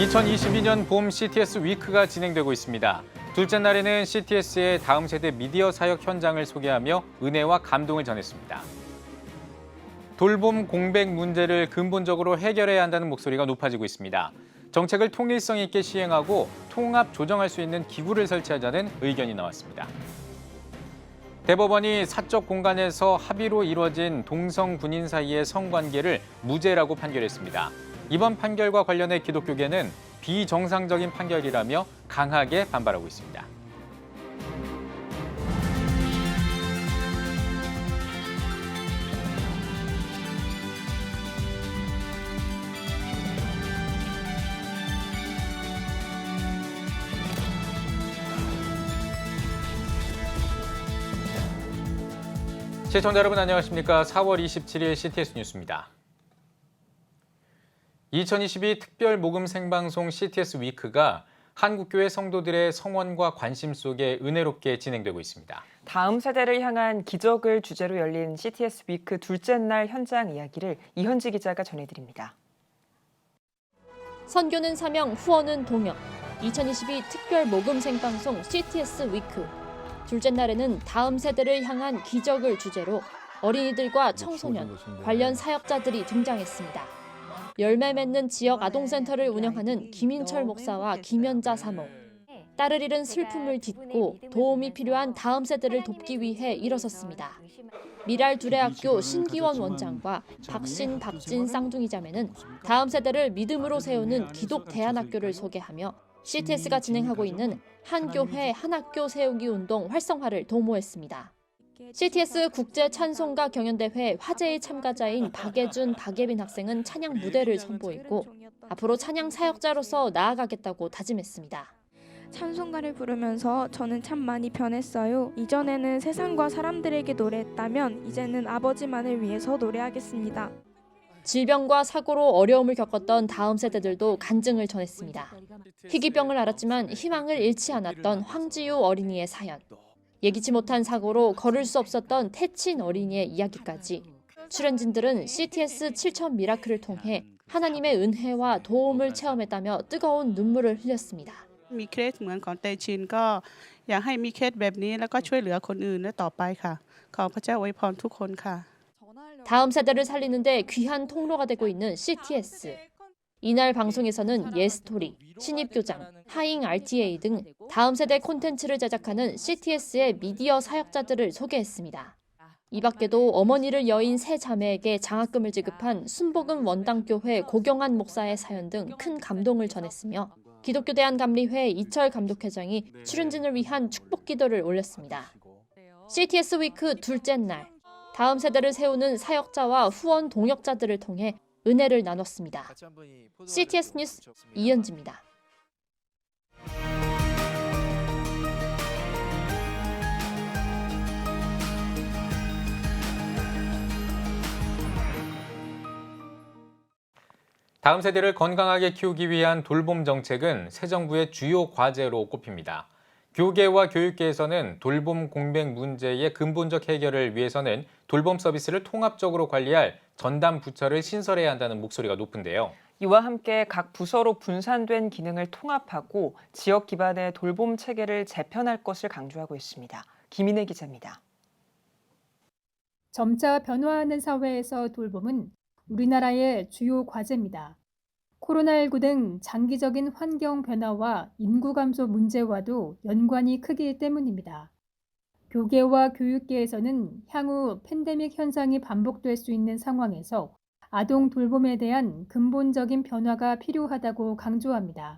2022년 봄 CTS 위크가 진행되고 있습니다. 둘째 날에는 CTS의 다음 세대 미디어 사역 현장을 소개하며 은혜와 감동을 전했습니다. 돌봄 공백 문제를 근본적으로 해결해야 한다는 목소리가 높아지고 있습니다. 정책을 통일성 있게 시행하고 통합 조정할 수 있는 기구를 설치하자는 의견이 나왔습니다. 대법원이 사적 공간에서 합의로 이루어진 동성 군인 사이의 성관계를 무죄라고 판결했습니다. 이번 판결과 관련해 기독교계는 비정상적인 판결이라며 강하게 반발하고 있습니다. 시청자 여러분 안녕하십니까? 4월 27일 CTS 뉴스입니다. 2022 특별 모금 생방송 CTS 위크가 한국교회 성도들의 성원과 관심 속에 은혜롭게 진행되고 있습니다. 다음 세대를 향한 기적을 주제로 열린 CTS 위크 둘째 날 현장 이야기를 이현지 기자가 전해드립니다. 선교는 사명, 후원은 동역. 2022 특별 모금 생방송 CTS 위크. 둘째 날에는 다음 세대를 향한 기적을 주제로 어린이들과 청소년, 관련 사역자들이 등장했습니다. 열매 맺는 지역 아동센터를 운영하는 김인철 목사와 김연자 사모. 딸을 잃은 슬픔을 딛고 도움이 필요한 다음 세대를 돕기 위해 일어섰습니다. 미랄 두레학교 신기원 원장과 박진 쌍둥이 자매는 다음 세대를 믿음으로 세우는 기독 대안학교를 소개하며 CTS가 진행하고 있는 한 교회 한 학교 세우기 운동 활성화를 도모했습니다. CTS 국제 찬송가 경연대회 화제의 참가자인 박예준, 박예빈 학생은 찬양 무대를 선보이고 앞으로 찬양 사역자로서 나아가겠다고 다짐했습니다. 찬송가를 부르면서 저는 참 많이 변했어요. 이전에는 세상과 사람들에게 노래했다면 이제는 아버지만을 위해서 노래하겠습니다. 질병과 사고로 어려움을 겪었던 다음 세대들도 간증을 전했습니다. 희귀병을 앓았지만 희망을 잃지 않았던 황지유 어린이의 사연. 예기치 못한 사고로 걸을 수 없었던 태친 어린이의 이야기까지 출연진들은 CTS 7천 미라클을 통해 하나님의 은혜와 도움을 체험했다며 뜨거운 눈물을 흘렸습니다. มีเคสเหมือนของเตชินก็อยากให้มีเคสแบบนี้แล้วก็ช่วยเหลือคนอื่นต่อไปค่ะขอพระเจ้าอวยพรทุกคนค่ะ 다음 세대를 살리는데 귀한 통로가 되고 있는 CTS. 이날 방송에서는 예스토리, 신입교장, 하잉 RTA 등 다음 세대 콘텐츠를 제작하는 CTS의 미디어 사역자들을 소개했습니다. 이 밖에도 어머니를 여인 세 자매에게 장학금을 지급한 순복음 원당교회 고경한 목사의 사연 등 큰 감동을 전했으며 기독교 대한감리회 이철 감독회장이 출연진을 위한 축복 기도를 올렸습니다. CTS 위크 둘째 날, 다음 세대를 세우는 사역자와 후원 동역자들을 통해 은혜를 나눴습니다. CTS 뉴스 이현지입니다. 다음 세대를 건강하게 키우기 위한 돌봄 정책은 새 정부의 주요 과제로 꼽힙니다. 교계와 교육계에서는 돌봄 공백 문제의 근본적 해결을 위해서는 돌봄 서비스를 통합적으로 관리할 전담 부처를 신설해야 한다는 목소리가 높은데요. 이와 함께 각 부서로 분산된 기능을 통합하고 지역 기반의 돌봄 체계를 재편할 것을 강조하고 있습니다. 김인혜 기자입니다. 점차 변화하는 사회에서 돌봄은 우리나라의 주요 과제입니다. 코로나19 등 장기적인 환경 변화와 인구 감소 문제와도 연관이 크기 때문입니다. 교계와 교육계에서는 향후 팬데믹 현상이 반복될 수 있는 상황에서 아동 돌봄에 대한 근본적인 변화가 필요하다고 강조합니다.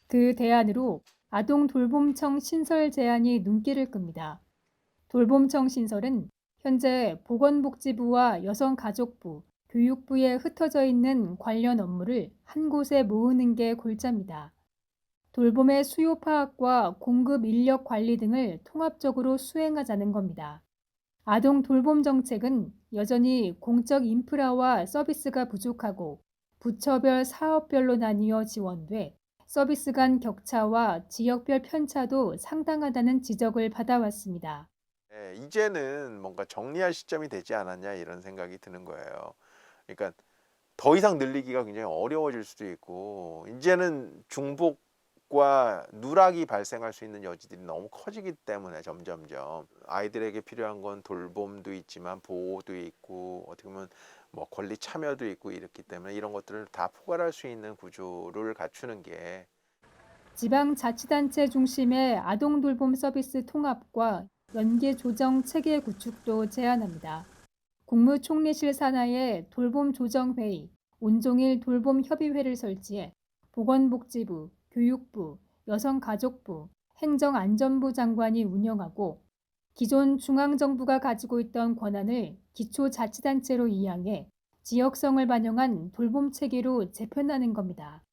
그 대안으로 아동돌봄청 신설 제안이 눈길을 끕니다. 돌봄청 신설은 현재 보건복지부와 여성가족부, 교육부에 흩어져 있는 관련 업무를 한 곳에 모으는 게 골자입니다. 돌봄의 수요 파악과 공급 인력 관리 등을 통합적으로 수행하자는 겁니다. 아동 돌봄 정책은 여전히 공적 인프라와 서비스가 부족하고 부처별 사업별로 나뉘어 지원돼 서비스 간 격차와 지역별 편차도 상당하다는 지적을 받아왔습니다. 이제는 뭔가 정리할 시점이 되지 않았냐 이런 생각이 드는 거예요. 그러니까 더 이상 늘리기가 굉장히 어려워질 수도 있고 이제는 중복과 누락이 발생할 수 있는 여지들이 너무 커지기 때문에 점점점 아이들에게 필요한 건 돌봄도 있지만 보호도 있고 어떻게 보면 뭐 권리 참여도 있고 이렇기 때문에 이런 것들을 다 포괄할 수 있는 구조를 갖추는 게 지방자치단체 중심의 아동돌봄 서비스 통합과 연계 조정 체계 구축도 제안합니다. 국무총리실 산하에 돌봄조정회의, 온종일 돌봄협의회를 설치해 보건복지부, 교육부, 여성가족부, 행정안전부 장관이 운영하고 기존 중앙정부가 가지고 있던 권한을 기초자치단체로 이양해 지역성을 반영한 돌봄체계로 재편하는 겁니다.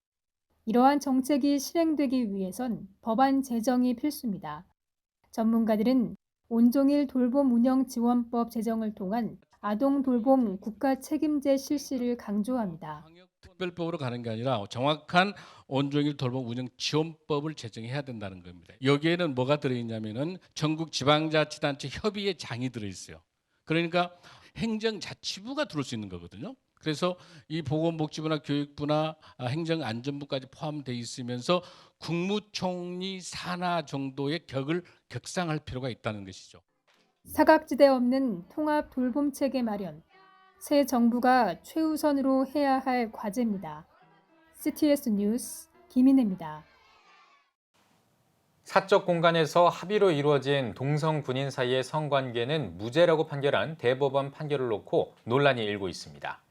이러한 정책이 실행되기 위해선 법안 제정이 필수입니다. 전문가들은 온종일 돌봄 운영 지원법 제정을 통한 아동 돌봄 국가 책임제 실시를 강조합니다. 특별법으로 가는 게 아니라 정확한 온종일 돌봄 운영 지원법을 제정해야 된다는 겁니다. 여기에는 뭐가 들어있냐면은 전국 지방자치단체 협의회 장이 들어있어요. 그러니까 행정자치부가 들어올 수 있는 거거든요. 그래서 이 보건복지부나 교육부나 행정안전부까지 포함되어 있으면서 국무총리 산하 정도의 격을 격상할 필요가 있다는 것이죠. 사각지대 없는 통합 돌봄 체계 마련. 새 정부가 최우선으로 해야 할 과제입니다. CTS 뉴스 김인혜입니다. 사적 공간에서 합의로 이루어진 동성 군인 사이의 성관계는 무죄라고 판결한 대법원 판결을 놓고 논란이 일고 있습니다.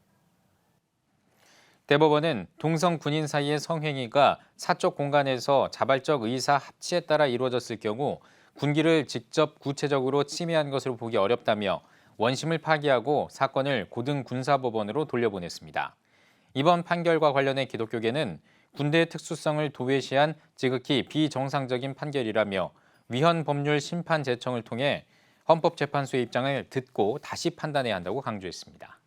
대법원은 동성 군인 사이의 성행위가 사적 공간에서 자발적 의사 합치에 따라 이루어졌을 경우 군기를 직접 구체적으로 침해한 것으로 보기 어렵다며 원심을 파기하고 사건을 고등군사법원으로 돌려보냈습니다. 이번 판결과 관련해 기독교계는 군대의 특수성을 도외시한 지극히 비정상적인 판결이라며 위헌 법률 심판 제청을 통해 헌법재판소의 입장을 듣고 다시 판단해야 한다고 강조했습니다.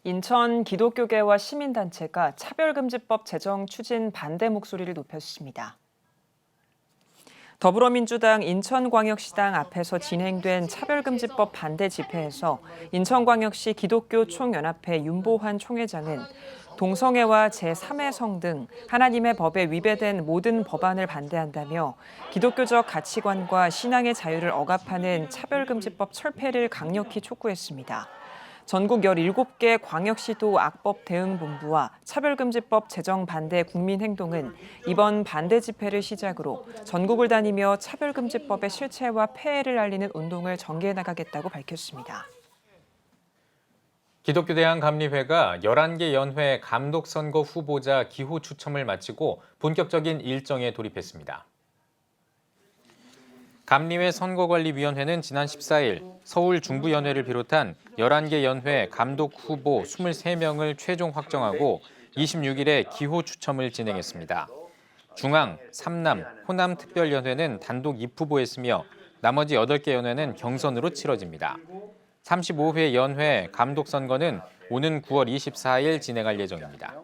인천 기독교계와 시민단체가 차별금지법 제정 추진 반대 목소리를 높였습니다. 더불어민주당 인천광역시당 앞에서 진행된 차별금지법 반대 집회에서 인천광역시 기독교 총연합회 윤보환 총회장은 동성애와 제3의 성 등 하나님의 법에 위배된 모든 법안을 반대한다며 기독교적 가치관과 신앙의 자유를 억압하는 차별금지법 철폐를 강력히 촉구했습니다. 전국 17개 광역시도 악법 대응본부와 차별금지법 제정 반대 국민행동은 이번 반대 집회를 시작으로 전국을 다니며 차별금지법의 실체와 폐해를 알리는 운동을 전개해 나가겠다고 밝혔습니다. 기독교대한감리회가 11개 연회 감독선거 후보자 기호 추첨을 마치고 본격적인 일정에 돌입했습니다. 감리회 선거관리위원회는 지난 14일 서울중부연회를 비롯한 11개 연회 감독 후보 23명을 최종 확정하고 26일에 기호 추첨을 진행했습니다. 중앙, 삼남, 호남 특별연회는 단독 입후보했으며 나머지 8개 연회는 경선으로 치러집니다. 35회 연회 감독 선거는 오는 9월 24일 진행할 예정입니다.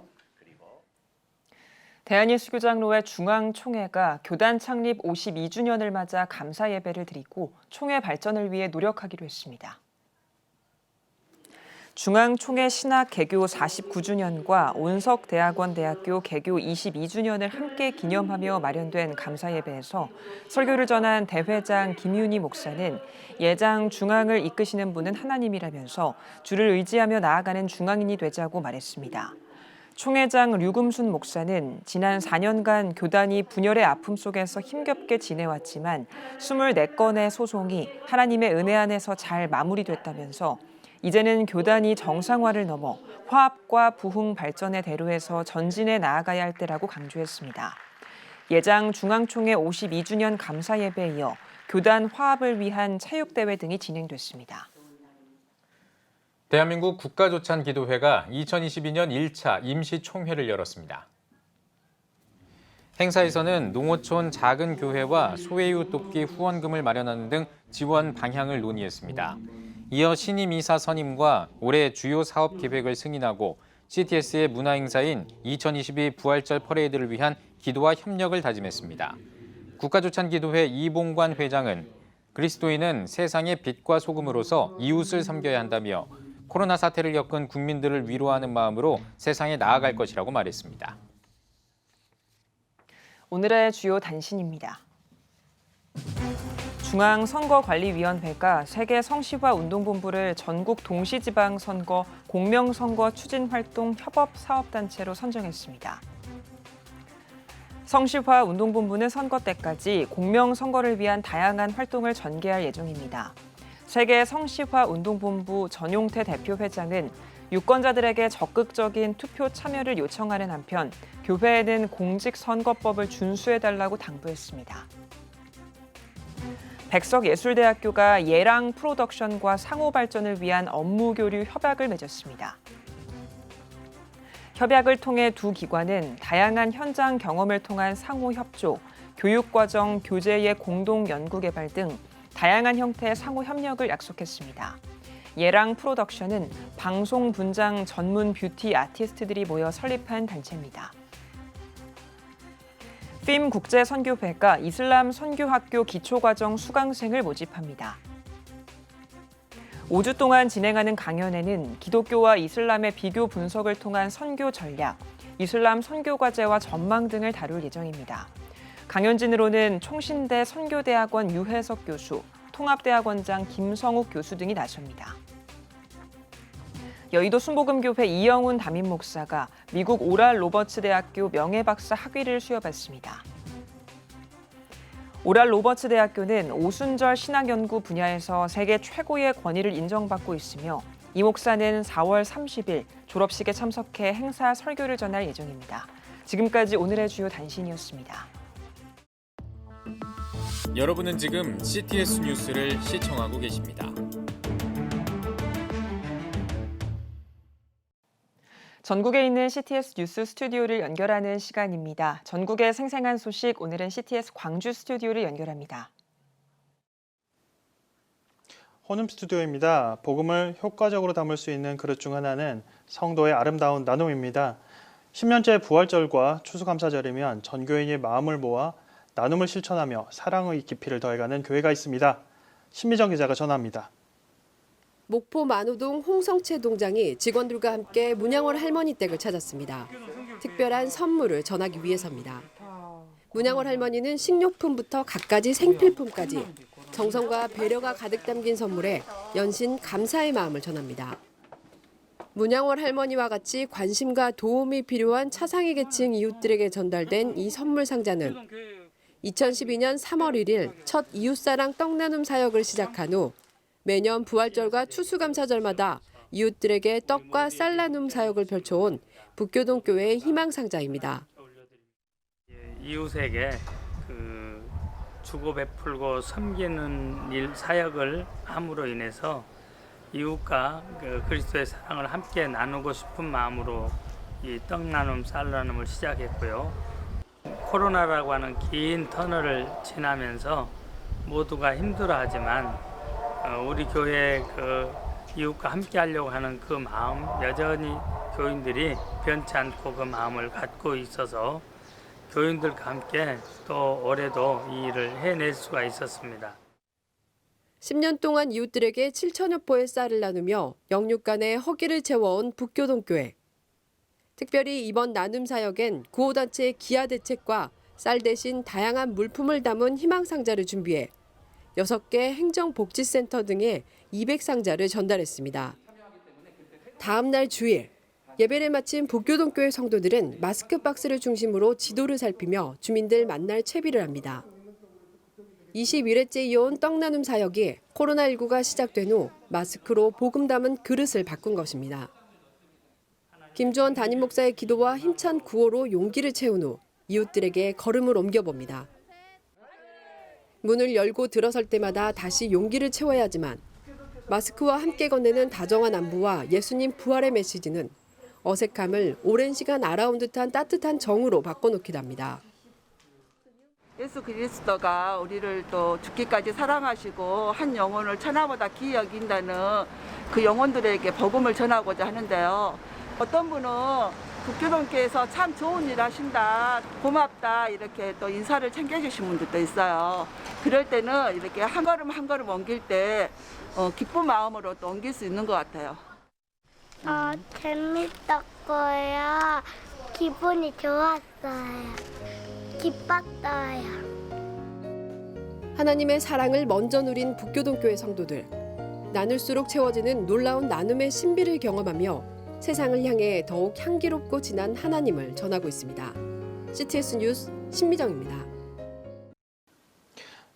대한예수교장로회 중앙총회가 교단 창립 52주년을 맞아 감사 예배를 드리고 총회 발전을 위해 노력하기로 했습니다. 중앙총회 신학 개교 49주년과 온석대학원 대학교 개교 22주년을 함께 기념하며 마련된 감사 예배에서 설교를 전한 대회장 김윤희 목사는 예장 중앙을 이끄시는 분은 하나님이라면서 주를 의지하며 나아가는 중앙인이 되자고 말했습니다. 총회장 류금순 목사는 지난 4년간 교단이 분열의 아픔 속에서 힘겹게 지내왔지만 24건의 소송이 하나님의 은혜 안에서 잘 마무리됐다면서 이제는 교단이 정상화를 넘어 화합과 부흥 발전의 대로에서 전진해 나아가야 할 때라고 강조했습니다. 예장 중앙총회 52주년 감사 예배에 이어 교단 화합을 위한 체육대회 등이 진행됐습니다. 대한민국 국가조찬기도회가 2022년 1차 임시총회를 열었습니다. 행사에서는 농어촌 작은 교회와 소외이웃 돕기 후원금을 마련하는 등 지원 방향을 논의했습니다. 이어 신임 이사 선임과 올해 주요 사업 계획을 승인하고 CTS의 문화행사인 2022 부활절 퍼레이드를 위한 기도와 협력을 다짐했습니다. 국가조찬기도회 이봉관 회장은 그리스도인은 세상의 빛과 소금으로서 이웃을 섬겨야 한다며 코로나 사태를 겪은 국민들을 위로하는 마음으로 세상에 나아갈 것이라고 말했습니다. 오늘의 주요 단신입니다. 중앙선거관리위원회가 세계 성시화 운동본부를 전국 동시지방선거 공명선거 추진활동 협업사업단체로 선정했습니다. 성시화 운동본부는 선거 때까지 공명선거를 위한 다양한 활동을 전개할 예정입니다. 세계 성시화 운동본부 전용태 대표회장은 유권자들에게 적극적인 투표 참여를 요청하는 한편 교회에는 공직선거법을 준수해달라고 당부했습니다. 백석예술대학교가 예랑 프로덕션과 상호발전을 위한 업무교류 협약을 맺었습니다. 협약을 통해 두 기관은 다양한 현장 경험을 통한 상호협조, 교육과정 교재의 공동 연구개발 등 다양한 형태의 상호협력을 약속했습니다. 예랑 프로덕션은 방송 분장 전문 뷰티 아티스트들이 모여 설립한 단체입니다. 핌 국제선교회가 이슬람 선교학교 기초과정 수강생을 모집합니다. 5주 동안 진행하는 강연에는 기독교와 이슬람의 비교 분석을 통한 선교 전략, 이슬람 선교과제와 전망 등을 다룰 예정입니다. 강연진으로는 총신대 선교대학원 유혜석 교수, 통합대학원장 김성욱 교수 등이 나섭니다. 여의도 순복음교회 이영훈 담임 목사가 미국 오랄 로버츠 대학교 명예박사 학위를 수여받습니다. 오랄 로버츠 대학교는 오순절 신학연구 분야에서 세계 최고의 권위를 인정받고 있으며 이 목사는 4월 30일 졸업식에 참석해 행사 설교를 전할 예정입니다. 지금까지 오늘의 주요 단신이었습니다. 여러분은 지금 CTS 뉴스를 시청하고 계십니다. 전국에 있는 CTS 뉴스 스튜디오를 연결하는 시간입니다. 전국의 생생한 소식, 오늘은 CTS 광주 스튜디오를 연결합니다. 혼음 스튜디오입니다. 복음을 효과적으로 담을 수 있는 그릇 중 하나는 성도의 아름다운 나눔입니다. 10년째 부활절과 추수감사절이면 전교인이 마음을 모아 나눔을 실천하며 사랑의 깊이를 더해가는 교회가 있습니다. 신미정 기자가 전합니다. 목포 만호동 홍성채 동장이 직원들과 함께 문양월 할머니 댁을 찾았습니다. 특별한 선물을 전하기 위해서입니다. 문양월 할머니는 식료품부터 갖가지 생필품까지 정성과 배려가 가득 담긴 선물에 연신 감사의 마음을 전합니다. 문양월 할머니와 같이 관심과 도움이 필요한 차상위 계층 이웃들에게 전달된 이 선물 상자는 2012년 3월 1일 첫 이웃사랑 떡나눔 사역을 시작한 후 매년 부활절과 추수감사절마다 이웃들에게 떡과 쌀 나눔 사역을 펼쳐온 북교동 교회의 희망상자입니다. 이웃에게 주고 베풀고 섬기는 일 사역을 함으로 인해서 이웃과 그리스도의 사랑을 함께 나누고 싶은 마음으로 이 떡나눔 쌀 나눔을 시작했고요. 코로나라고 하는 긴 터널을 지나면서 모두가 힘들어하지만 우리 교회 이웃과 함께 하려고 하는 그 마음, 여전히 교인들이 변치 않고 그 마음을 갖고 있어서 교인들과 함께 또 올해도 이 일을 해낼 수가 있었습니다. 10년 동안 이웃들에게 7천여 포의 쌀을 나누며 영육간의 허기를 채워온 북교동교회. 특별히 이번 나눔 사역엔 구호단체의 기아 대책과 쌀 대신 다양한 물품을 담은 희망상자를 준비해 6개 행정복지센터 등에 200상자를 전달했습니다. 다음 날 주일, 예배를 마친 북교동교회 성도들은 마스크 박스를 중심으로 지도를 살피며 주민들 만날 채비를 합니다. 21회째 이어온 떡나눔 사역이 코로나19가 시작된 후 마스크로 복음 담은 그릇을 바꾼 것입니다. 김주원 담임 목사의 기도와 힘찬 구호로 용기를 채운 후 이웃들에게 걸음을 옮겨봅니다. 문을 열고 들어설 때마다 다시 용기를 채워야 하지만 마스크와 함께 건네는 다정한 안부와 예수님 부활의 메시지는 어색함을 오랜 시간 알아온 듯한 따뜻한 정으로 바꿔놓기도 합니다. 예수 그리스도가 우리를 또 죽기까지 사랑하시고 한 영혼을 천하보다 귀히 여긴다는 그 영혼들에게 복음을 전하고자 하는데요. 어떤 분은 북교동교회에서 참 좋은 일 하신다, 고맙다 이렇게 또 인사를 챙겨주신 분들도 있어요. 그럴 때는 이렇게 한 걸음 한 걸음 옮길 때 기쁜 마음으로 또 옮길 수 있는 것 같아요. 재밌었고요. 기분이 좋았어요. 기뻤어요. 하나님의 사랑을 먼저 누린 북교동교회 성도들. 나눌수록 채워지는 놀라운 나눔의 신비를 경험하며 세상을 향해 더욱 향기롭고 진한 하나님을 전하고 있습니다. CTS 뉴스 신미정입니다.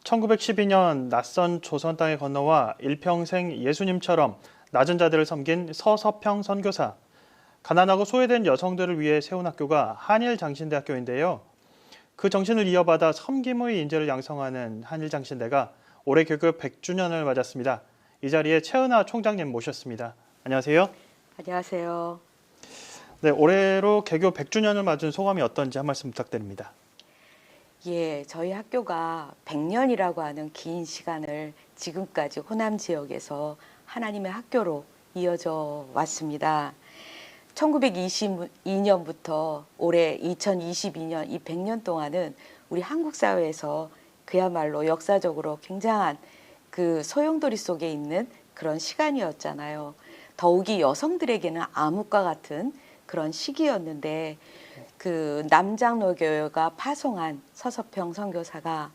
1912년 낯선 조선 땅에 건너와 일평생 예수님처럼 낮은 자들을 섬긴 서서평 선교사. 가난하고 소외된 여성들을 위해 세운 학교가 한일장신대학교인데요. 그 정신을 이어받아 섬김의 인재를 양성하는 한일장신대가 올해 개교 100주년을 맞았습니다. 이 자리에 최은하 총장님 모셨습니다. 안녕하세요. 안녕하세요. 네, 올해로 개교 100주년을 맞은 소감이 어떤지 한 말씀 부탁드립니다. 예, 저희 학교가 100년이라고 하는 긴 시간을 지금까지 호남 지역에서 하나님의 학교로 이어져 왔습니다. 1922년부터 올해 2022년 이 100년 동안은 우리 한국 사회에서 그야말로 역사적으로 굉장한 그 소용돌이 속에 있는 그런 시간이었잖아요. 더욱이 여성들에게는 암흑과 같은 그런 시기였는데 그 남장로교회가 파송한 서서평 선교사가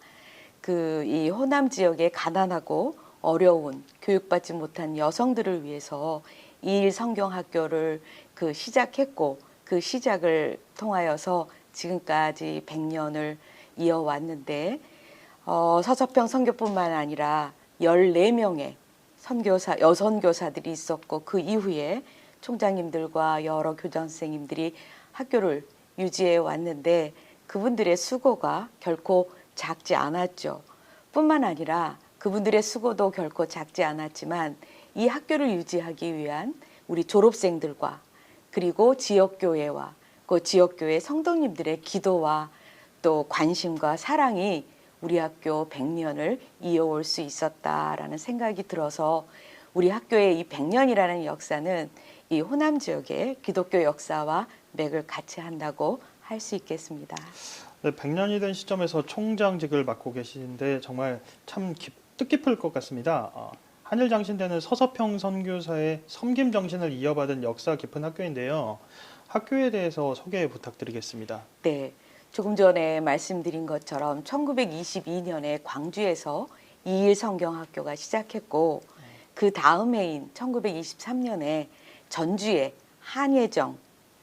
그 이 호남 지역의 가난하고 어려운 교육받지 못한 여성들을 위해서 이일 성경학교를 그 시작했고 그 시작을 통하여서 지금까지 100년을 이어왔는데 서서평 선교뿐만 아니라 14명의 선교사 여선교사들이 있었고 그 이후에 총장님들과 여러 교장 선생님들이 학교를 유지해 왔는데 그분들의 수고가 결코 작지 않았죠. 뿐만 아니라 그분들의 수고도 결코 작지 않았지만 이 학교를 유지하기 위한 우리 졸업생들과 그리고 지역교회와 그 지역교회 성도님들의 기도와 또 관심과 사랑이 우리 학교 100년을 이어올 수 있었다라는 생각이 들어서 우리 학교의 이 100년이라는 역사는 이 호남 지역의 기독교 역사와 맥을 같이 한다고 할 수 있겠습니다. 네, 100년이 된 시점에서 총장직을 맡고 계시는데 정말 참 뜻깊을 것 같습니다. 한일장신대는 서서평 선교사의 섬김 정신을 이어받은 역사 깊은 학교인데요. 학교에 대해서 소개 부탁드리겠습니다. 네, 조금 전에 말씀드린 것처럼 1922년에 광주에서 이일 성경학교가 시작했고 그 다음 해인 1923년에 전주에 한예정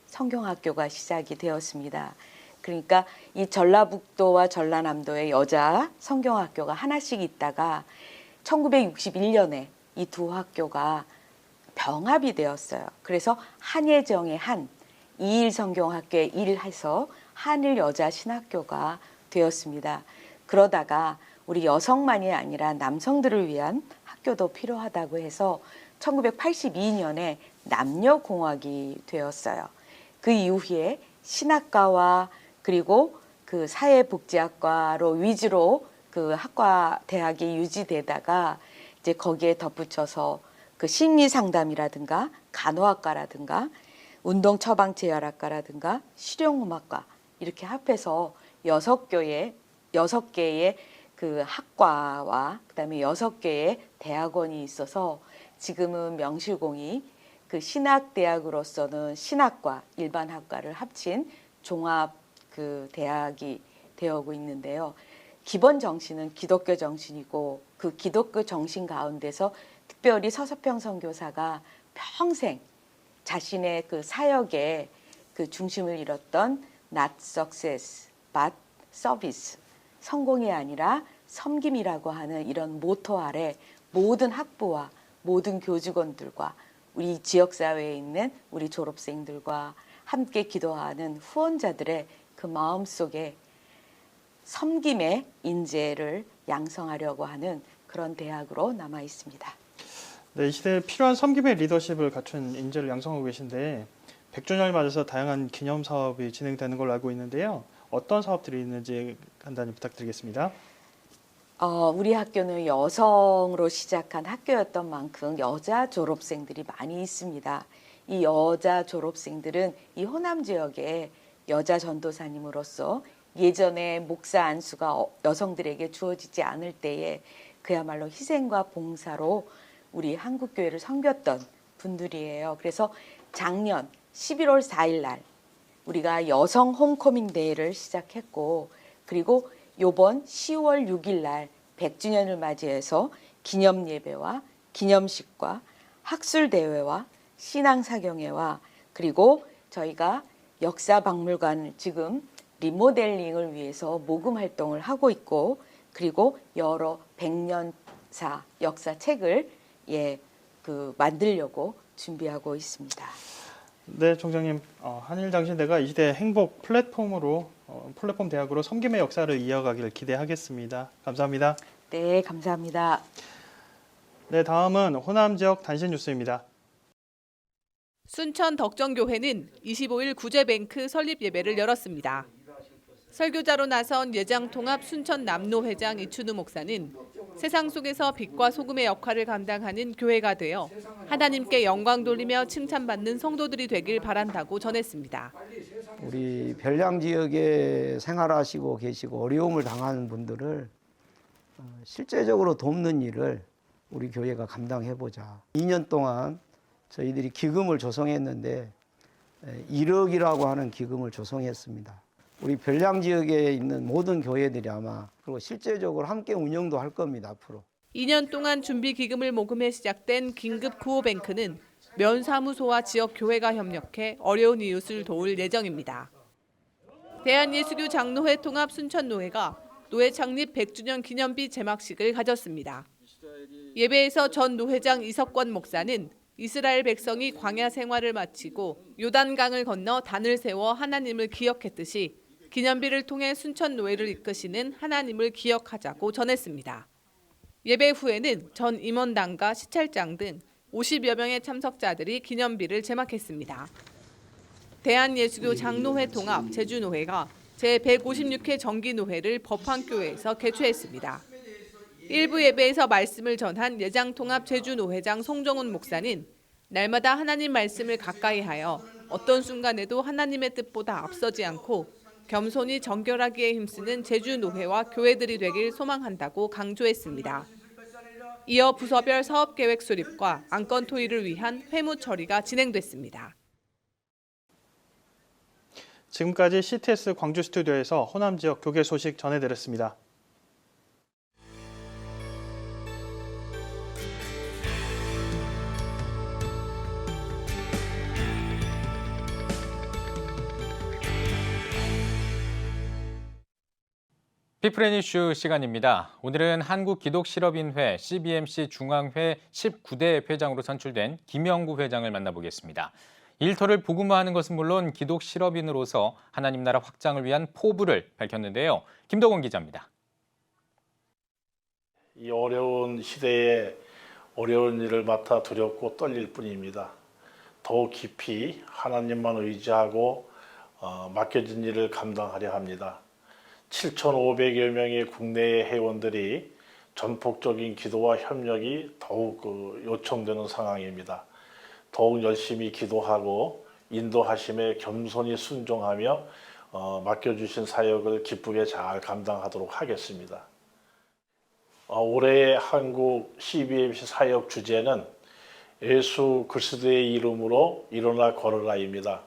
성경학교가 시작이 되었습니다. 그러니까 이 전라북도와 전라남도의 여자 성경학교가 하나씩 있다가 1961년에 이 두 학교가 병합이 되었어요. 그래서 한예정의 한, 이일 성경학교의 일 해서 한일 여자 신학교가 되었습니다. 그러다가 우리 여성만이 아니라 남성들을 위한 학교도 필요하다고 해서 1982년에 남녀공학이 되었어요. 그 이후에 신학과와 그리고 그 사회복지학과로 위주로 그 학과 대학이 유지되다가 이제 거기에 덧붙여서 그 심리상담이라든가 간호학과라든가 운동처방재활학과라든가 실용음악과 이렇게 합해서 6개의 그 학과와 그다음에 6개의 대학원이 있어서 지금은 명실공히 그 신학대학으로서는 신학과 일반학과를 합친 종합 그 대학이 되어오고 있는데요. 기본 정신은 기독교 정신이고 그 기독교 정신 가운데서 특별히 서서평 선교사가 평생 자신의 그 사역에 그 중심을 잃었던 not success but service, 성공이 아니라 섬김이라고 하는 이런 모토 아래 모든 학부와 모든 교직원들과 우리 지역사회에 있는 우리 졸업생들과 함께 기도하는 후원자들의 그 마음속에 섬김의 인재를 양성하려고 하는 그런 대학으로 남아 있습니다. 네, 이 시대에 필요한 섬김의 리더십을 갖춘 인재를 양성하고 계신데 100주년을 맞아서 다양한 기념 사업이 진행되는 걸로 알고 있는데요. 어떤 사업들이 있는지 간단히 부탁드리겠습니다. 우리 학교는 여성으로 시작한 학교였던 만큼 여자 졸업생들이 많이 있습니다. 이 여자 졸업생들은 이 호남 지역에 여자 전도사님으로서 예전에 목사 안수가 여성들에게 주어지지 않을 때에 그야말로 희생과 봉사로 우리 한국교회를 섬겼던 분들이에요. 그래서 작년 11월 4일 날 우리가 여성 홈커밍 데이를 시작했고, 그리고 요번 10월 6일 날 100주년을 맞이해서 기념 예배와 기념식과 학술 대회와 신앙 사경회와 그리고 저희가 역사 박물관을 지금 리모델링을 위해서 모금 활동을 하고 있고, 그리고 여러 100년사 역사 책을 만들려고 준비하고 있습니다. 네, 총장님, 한일장신대가 이 시대의 행복 플랫폼 대학으로 섬김의 역사를 이어가길 기대하겠습니다. 감사합니다. 네, 감사합니다. 네, 다음은 호남 지역 단신 뉴스입니다. 순천 덕정교회는 25일 구제뱅크 설립 예배를 열었습니다. 설교자로 나선 예장통합 순천 남로회장 이춘우 목사는 세상 속에서 빛과 소금의 역할을 감당하는 교회가 되어 하나님께 영광 돌리며 칭찬받는 성도들이 되길 바란다고 전했습니다. 우리 별량 지역에 생활하시고 계시고 어려움을 당하는 분들을 실제적으로 돕는 일을 우리 교회가 감당해보자. 2년 동안 저희들이 기금을 조성했는데 1억이라고 하는 기금을 조성했습니다. 우리 별량 지역에 있는 모든 교회들이 아마 그리고 실제적으로 함께 운영도 할 겁니다, 앞으로. 2년 동안 준비 기금을 모금해 시작된 긴급 구호뱅크는 면사무소와 지역 교회가 협력해 어려운 이웃을 도울 예정입니다. 대한예수교 장로회 통합 순천노회가 노회 창립 100주년 기념비 제막식을 가졌습니다. 예배에서 전 노회장 이석권 목사는 이스라엘 백성이 광야 생활을 마치고 요단강을 건너 단을 세워 하나님을 기억했듯이 기념비를 통해 순천 노회를 이끄시는 하나님을 기억하자고 전했습니다. 예배 후에는 전 임원단과 시찰장 등 50여 명의 참석자들이 기념비를 제막했습니다. 대한예수교 장로회 통합 제주노회가 제156회 정기노회를 법황교회에서 개최했습니다. 일부 예배에서 말씀을 전한 예장통합 제주노회장 송정훈 목사는 날마다 하나님 말씀을 가까이 하여 어떤 순간에도 하나님의 뜻보다 앞서지 않고 겸손히 정결하기에 힘쓰는 제주노회와 교회들이 되길 소망한다고 강조했습니다. 이어 부서별 사업계획 수립과 안건 토의를 위한 회무 처리가 진행됐습니다. 지금까지 CTS 광주 스튜디오에서 호남 지역 교계 소식 전해드렸습니다. 피플앤이슈 시간입니다. 오늘은 한국기독실업인회 CBMC 중앙회 19대 회장으로 선출된 김영구 회장을 만나보겠습니다. 일터를 복음화하는 것은 물론 기독실업인으로서 하나님 나라 확장을 위한 포부를 밝혔는데요. 김덕원 기자입니다. 이 어려운 시대에 어려운 일을 맡아 두렵고 떨릴 뿐입니다. 더욱 깊이 하나님만 의지하고 맡겨진 일을 감당하려 합니다. 7,500여 명의 국내의 회원들이 전폭적인 기도와 협력이 더욱 요청되는 상황입니다. 더욱 열심히 기도하고 인도하심에 겸손히 순종하며 맡겨주신 사역을 기쁘게 잘 감당하도록 하겠습니다. 올해의 한국 CBMC 사역 주제는 예수 그리스도의 이름으로 일어나 걸어라입니다.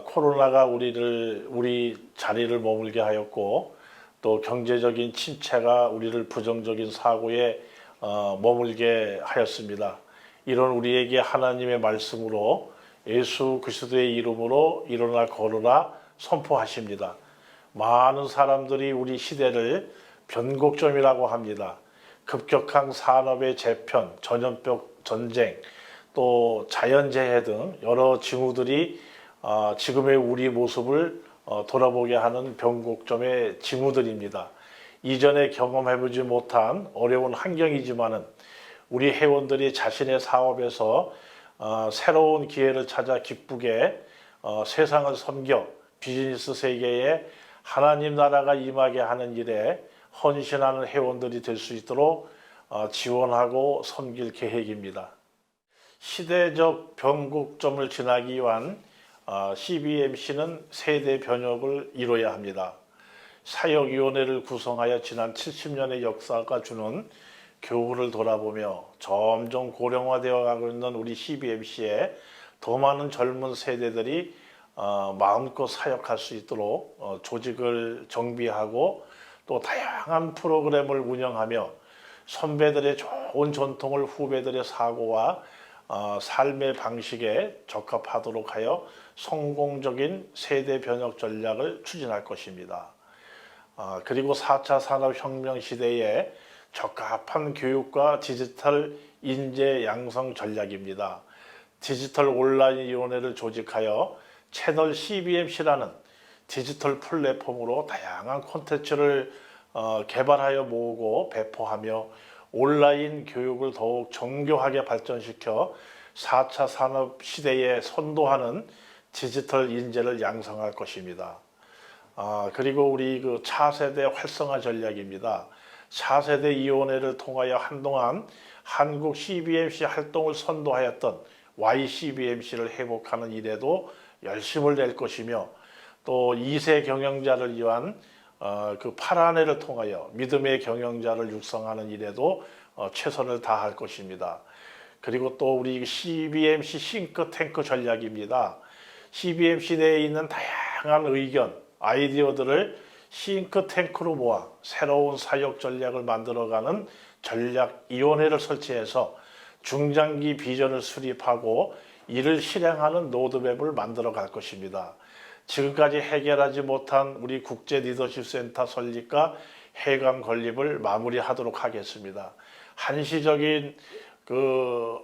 코로나가 우리 자리를 머물게 하였고 또 경제적인 침체가 우리를 부정적인 사고에 머물게 하였습니다. 이런 우리에게 하나님의 말씀으로 예수 그리스도의 이름으로 일어나 걸어라 선포하십니다. 많은 사람들이 우리 시대를 변곡점이라고 합니다. 급격한 산업의 재편, 전염병, 전쟁, 또 자연재해 등 여러 징후들이 지금의 우리 모습을 돌아보게 하는 변곡점의 징후들입니다. 이전에 경험해보지 못한 어려운 환경이지만은 우리 회원들이 자신의 사업에서 새로운 기회를 찾아 기쁘게 세상을 섬겨 비즈니스 세계에 하나님 나라가 임하게 하는 일에 헌신하는 회원들이 될 수 있도록 지원하고 섬길 계획입니다. 시대적 변곡점을 지나기 위한 CBMC는 세대 변혁을 이뤄야 합니다. 사역위원회를 구성하여 지난 70년의 역사가 주는 교훈을 돌아보며 점점 고령화되어 가고 있는 우리 CBMC에 더 많은 젊은 세대들이 마음껏 사역할 수 있도록 조직을 정비하고 또 다양한 프로그램을 운영하며 선배들의 좋은 전통을 후배들의 사고와 삶의 방식에 적합하도록 하여 성공적인 세대 변혁 전략을 추진할 것입니다. 그리고 4차 산업혁명 시대에 적합한 교육과 디지털 인재 양성 전략입니다. 디지털 온라인위원회를 조직하여 채널 CBMC라는 디지털 플랫폼으로 다양한 콘텐츠를 개발하여 모으고 배포하며 온라인 교육을 더욱 정교하게 발전시켜 4차 산업 시대에 선도하는 디지털 인재를 양성할 것입니다. 그리고 우리 그 차세대 활성화 전략입니다. 차세대 위원회를 통하여 한동안 한국 CBMC 활동을 선도하였던 YCBMC를 회복하는 일에도 열심을 낼 것이며 또 2세 경영자를 위한 그 파란회를 통하여 믿음의 경영자를 육성하는 일에도 최선을 다할 것입니다. 그리고 또 우리 CBMC 싱크탱크 전략입니다. CBMC 내에 있는 다양한 의견, 아이디어들을 싱크탱크로 모아 새로운 사역 전략을 만들어가는 전략위원회를 설치해서 중장기 비전을 수립하고 이를 실행하는 로드맵을 만들어 갈 것입니다. 지금까지 해결하지 못한 우리 국제 리더십 센터 설립과 해관 건립을 마무리하도록 하겠습니다. 한시적인 그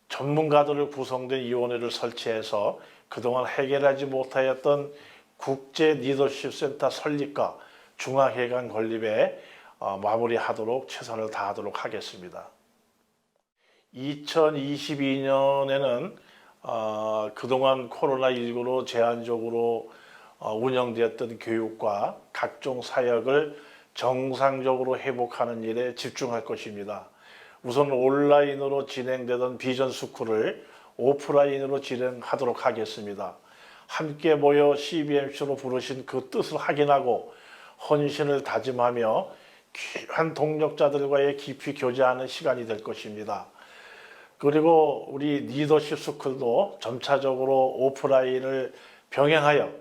전문가들을 구성된 위원회를 설치해서 그동안 해결하지 못하였던 국제 리더십 센터 설립과 중앙해관 건립에 마무리하도록 최선을 다하도록 하겠습니다. 2022년에는 그동안 코로나19로 제한적으로 운영되었던 교육과 각종 사역을 정상적으로 회복하는 일에 집중할 것입니다. 우선 온라인으로 진행되던 비전 스쿨을 오프라인으로 진행하도록 하겠습니다. 함께 모여 CBMC로 부르신 그 뜻을 확인하고 헌신을 다짐하며 귀한 동력자들과의 깊이 교제하는 시간이 될 것입니다. 그리고 우리 리더십 스쿨도 점차적으로 오프라인을 병행하여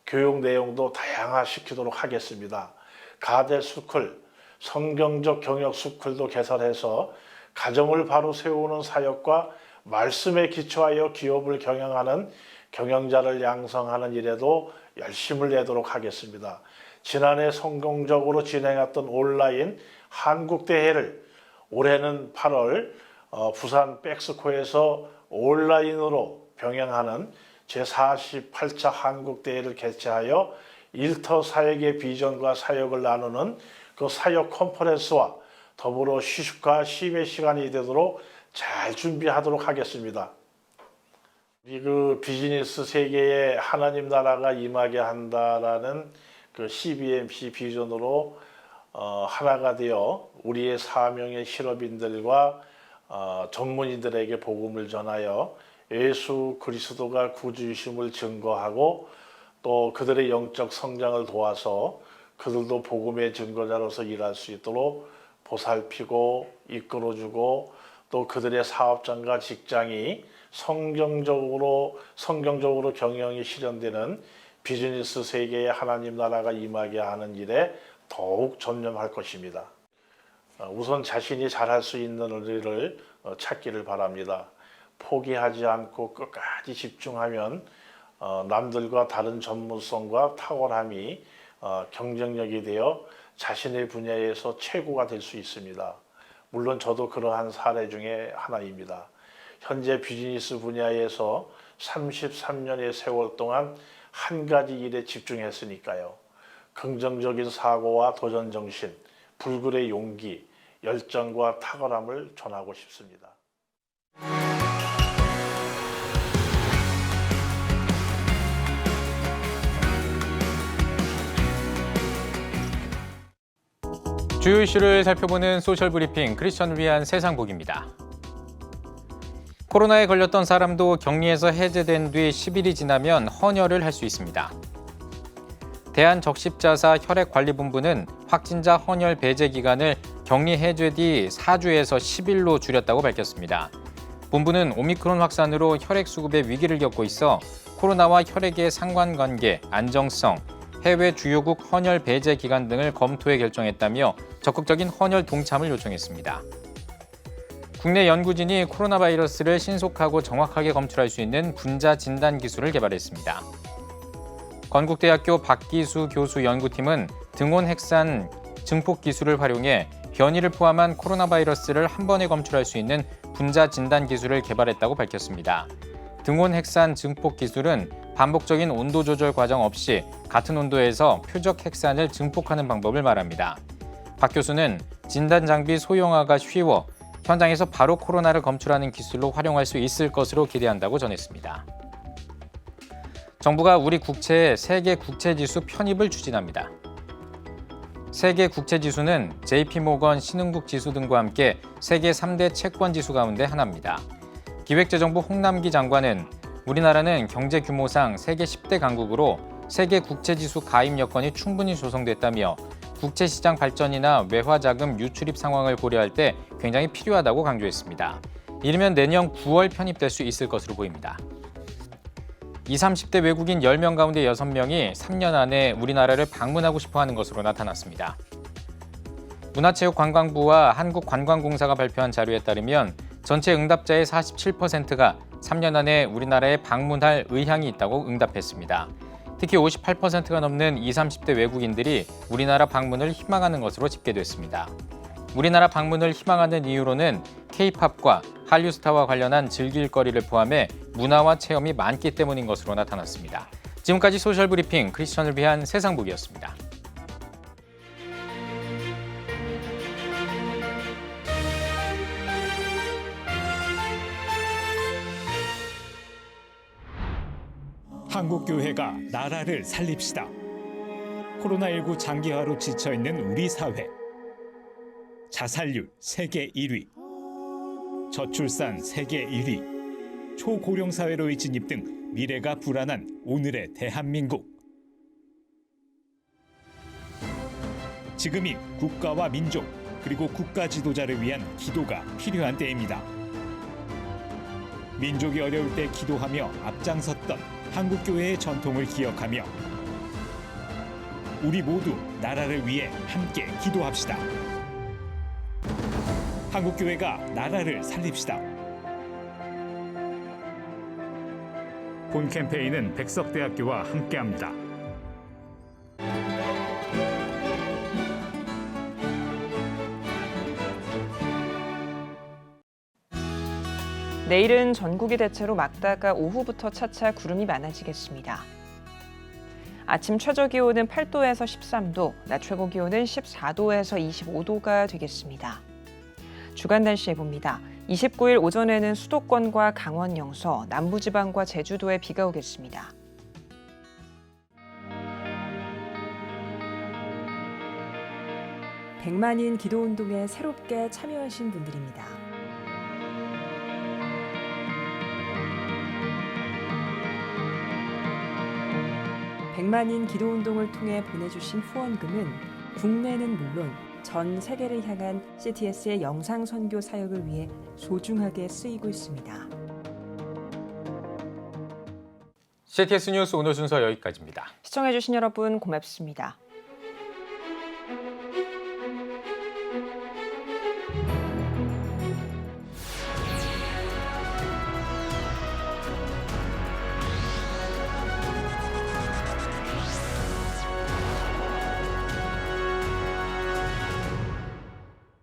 교육 내용도 다양화시키도록 하겠습니다. 가대 스쿨, 성경적 경영 스쿨도 개설해서 가정을 바로 세우는 사역과 말씀에 기초하여 기업을 경영하는 경영자를 양성하는 일에도 열심을 내도록 하겠습니다. 지난해 성공적으로 진행했던 온라인 한국대회를 올해는 8월 부산 백스코에서 온라인으로 병행하는 제48차 한국대회를 개최하여 일터 사역의 비전과 사역을 나누는 그 사역 컨퍼런스와 더불어 휴식과 쉼의 시간이 되도록 잘 준비하도록 하겠습니다. 이 그 비즈니스 세계에 하나님 나라가 임하게 한다라는 그 CBMC 비전으로 하나가 되어 우리의 사명의 실업인들과 전문인들에게 복음을 전하여 예수 그리스도가 구주이심을 증거하고 또 그들의 영적 성장을 도와서 그들도 복음의 증거자로서 일할 수 있도록 보살피고 이끌어주고 또 그들의 사업장과 직장이 성경적으로 경영이 실현되는 비즈니스 세계에 하나님 나라가 임하게 하는 일에 더욱 전념할 것입니다. 우선 자신이 잘할 수 있는 일을 찾기를 바랍니다. 포기하지 않고 끝까지 집중하면 남들과 다른 전문성과 탁월함이 경쟁력이 되어 자신의 분야에서 최고가 될 수 있습니다. 물론 저도 그러한 사례 중에 하나입니다. 현재 비즈니스 분야에서 33년의 세월 동안 한 가지 일에 집중했으니까요. 긍정적인 사고와 도전 정신, 불굴의 용기, 열정과 탁월함을 전하고 싶습니다. 주요 이슈를 살펴보는 소셜 브리핑 크리스천을 위한 세상복입니다. 코로나에 걸렸던 사람도 격리에서 해제된 뒤 10일이 지나면 헌혈을 할 수 있습니다. 대한적십자사 혈액관리본부는 확진자 헌혈 배제 기간을 격리 해제 뒤 4주에서 10일로 줄였다고 밝혔습니다. 본부는 오미크론 확산으로 혈액 수급에 위기를 겪고 있어 코로나와 혈액의 상관관계, 안정성, 해외 주요국 헌혈 배제 기간 등을 검토해 결정했다며 적극적인 헌혈 동참을 요청했습니다. 국내 연구진이 코로나 바이러스를 신속하고 정확하게 검출할 수 있는 분자 진단 기술을 개발했습니다. 건국대학교 박기수 교수 연구팀은 등온 핵산 증폭 기술을 활용해 변이를 포함한 코로나 바이러스를 한 번에 검출할 수 있는 분자 진단 기술을 개발했다고 밝혔습니다. 등온 핵산 증폭 기술은 반복적인 온도 조절 과정 없이 같은 온도에서 표적 핵산을 증폭하는 방법을 말합니다. 박 교수는 진단 장비 소형화가 쉬워 현장에서 바로 코로나를 검출하는 기술로 활용할 수 있을 것으로 기대한다고 전했습니다. 정부가 우리 국채의 세계 국채지수 편입을 추진합니다. 세계 국채지수는 JP모건 신흥국 지수 등과 함께 세계 3대 채권 지수 가운데 하나입니다. 기획재정부 홍남기 장관은 우리나라는 경제 규모상 세계 10대 강국으로 세계 국채지수 가입 여건이 충분히 조성됐다며 국채시장 발전이나 외화자금 유출입 상황을 고려할 때 굉장히 필요하다고 강조했습니다. 이르면 내년 9월 편입될 수 있을 것으로 보입니다. 20, 30대 외국인 10명 가운데 6명이 3년 안에 우리나라를 방문하고 싶어하는 것으로 나타났습니다. 문화체육관광부와 한국관광공사가 발표한 자료에 따르면 전체 응답자의 47%가 3년 안에 우리나라에 방문할 의향이 있다고 응답했습니다. 특히 58%가 넘는 20, 30대 외국인들이 우리나라 방문을 희망하는 것으로 집계됐습니다. 우리나라 방문을 희망하는 이유로는 K-팝과 한류 스타와 관련한 즐길 거리를 포함해 문화와 체험이 많기 때문인 것으로 나타났습니다. 지금까지 소셜브리핑 크리스천을 위한 세상복이었습니다. 한국교회가 나라를 살립시다. 코로나19 장기화로 지쳐있는 우리 사회. 자살률 세계 1위, 저출산 세계 1위, 초고령 사회로의 진입 등 미래가 불안한 오늘의 대한민국. 지금이 국가와 민족 그리고 국가 지도자를 위한 기도가 필요한 때입니다. 민족이 어려울 때 기도하며 앞장섰던 한국교회의 전통을 기억하며 우리 모두 나라를 위해 함께 기도합시다. 한국교회가 나라를 살립시다. 본 캠페인은 백석대학교와 함께합니다. 내일은 전국이 대체로 맑다가 오후부터 차차 구름이 많아지겠습니다. 아침 최저기온은 8도에서 13도, 낮 최고기온은 14도에서 25도가 되겠습니다. 주간 날씨 해봅니다. 29일 오전에는 수도권과 강원 영서, 남부지방과 제주도에 비가 오겠습니다. 백만인 기도운동에 새롭게 참여하신 분들입니다. 백만인 기도운동을 통해 보내주신 후원금은 국내는 물론 전 세계를 향한 CTS의 영상 선교 사역을 위해 소중하게 쓰이고 있습니다. CTS 뉴스 오늘 순서 여기까지입니다. 시청해주신 여러분 고맙습니다.